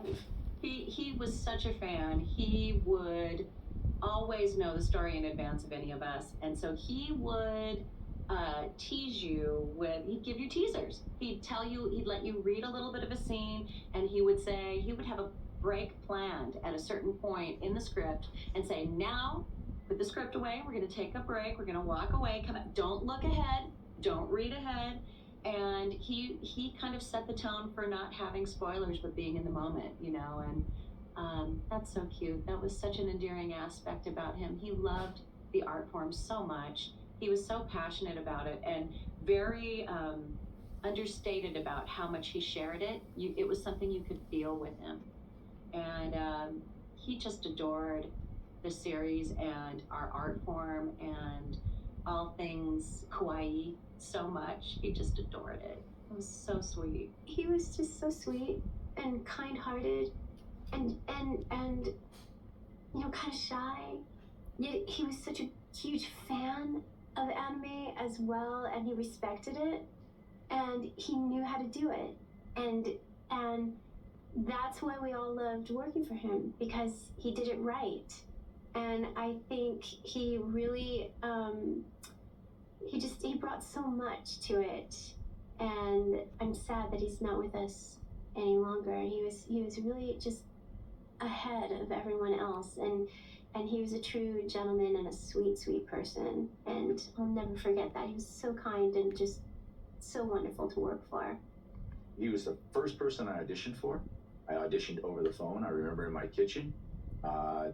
life. He was such a fan. He would always know the story in advance of any of us, and so he would tease you with. He'd give you teasers. He'd tell you. He'd let you read a little bit of a scene, and he would say he would have a break planned at a certain point in the script, and say, "Now, put the script away. We're going to take a break. We're going to walk away. Come back. Don't look ahead. Don't read ahead." And he kind of set the tone for not having spoilers, but being in the moment, you know. And that's so cute. That was such an endearing aspect about him. He loved the art form so much. He was so passionate about it and very understated about how much he shared it. It was something you could feel with him. And he just adored the series and our art form and all things kawaii so much. He just adored it. It was so sweet. He was just so sweet and kind-hearted and you know, kind of shy. Yet he was such a huge fan of anime as well, and he respected it, and he knew how to do it, and that's why we all loved working for him, because he did it right. And I think he really he brought so much to it, and I'm sad that he's not with us any longer. He was really just ahead of everyone else, and he was a true gentleman and a sweet person, and I'll never forget that. He was so kind and just so wonderful to work for. He was the first person I auditioned for. I auditioned over the phone. I remember in my kitchen,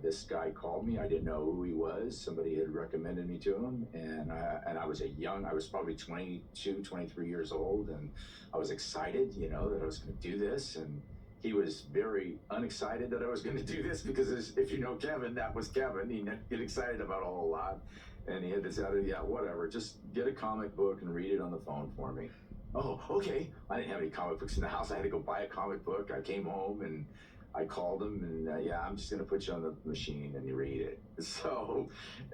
this guy called me. I didn't know who he was. Somebody had recommended me to him, and I was probably 22, 23 years old, and I was excited, you know, that I was going to do this, and he was very unexcited that I was going to do this, because if you know Kevin, that was Kevin. He didn't get excited about a whole lot, and he had decided, yeah, whatever, just get a comic book and read it on the phone for me. Oh, okay. I didn't have any comic books in the house. I had to go buy a comic book. I came home and I called him, and yeah, I'm just going to put you on the machine and you read it. So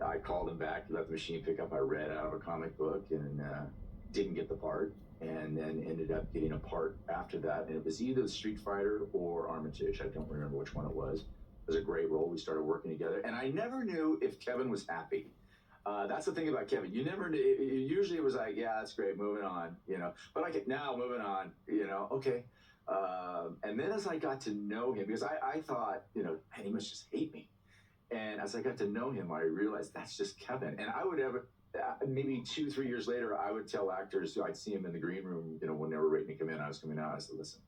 I called him back, let the machine pick up. I read out of a comic book and didn't get the part, and then ended up getting a part after that. And it was either Street Fighter or Armitage. I don't remember which one it was. It was a great role. We started working together, and I never knew if Kevin was happy. That's the thing about Kevin. You never knew. Usually it was like, yeah, that's great, moving on, you know. But I get now moving on, you know, okay. And then as I got to know him, because I thought, you know, man, he must just hate me. And as I got to know him, I realized that's just Kevin. And I would have, maybe 2-3 years later, I would tell actors, I'd see him in the green room, you know, when they were ready to come in, I was coming out, I said, listen,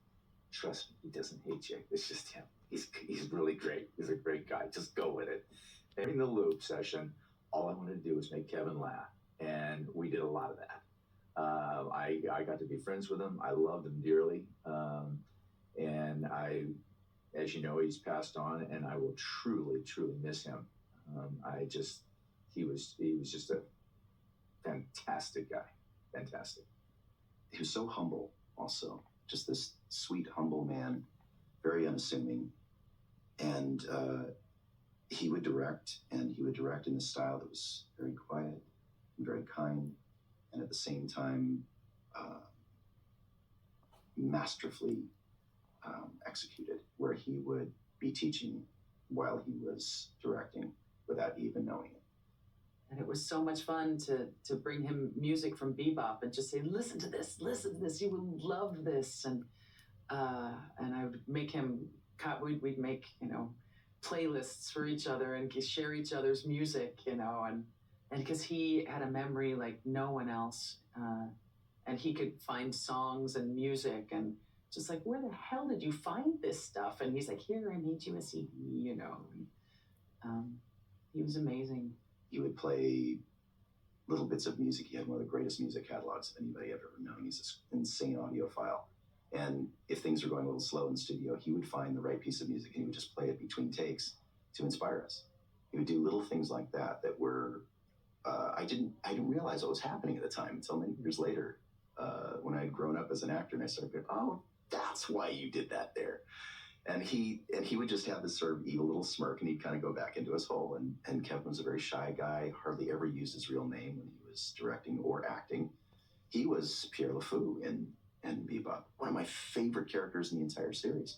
trust me, he doesn't hate you. It's just him. He's really great. He's a great guy. Just go with it. And in the loop session, all I wanted to do was make Kevin laugh. And we did a lot of that. I got to be friends with him. I loved him dearly. And as you know, he's passed on, and I will truly, truly miss him. He was just a fantastic guy. Fantastic. He was so humble also. Just this sweet, humble man, very unassuming. And he would direct, and he would direct in a style that was very quiet and very kind, and at the same time, masterfully executed, where he would be teaching while he was directing without even knowing it. And it was so much fun to bring him music from Bebop and just say, listen to this, you will love this. And I would make him, we'd make, you know, playlists for each other and share each other's music, you know, and because he had a memory like no one else, and he could find songs and music, and just like, where the hell did you find this stuff? And he's like, here, I made you a CD, you know. And, he was amazing. He would play little bits of music. He had one of the greatest music catalogs anybody I've ever known. He's this insane audiophile. And if things were going a little slow in the studio, he would find the right piece of music and he would just play it between takes to inspire us. He would do little things like that were, I didn't realize what was happening at the time until many years later, when I had grown up as an actor, and I started going, oh, that's why you did that there. And he would just have this sort of evil little smirk, and he'd kind of go back into his hole. And Kevin was a very shy guy, hardly ever used his real name when he was directing or acting. He was Pierre LeFou in Bebop, one of my favorite characters in the entire series.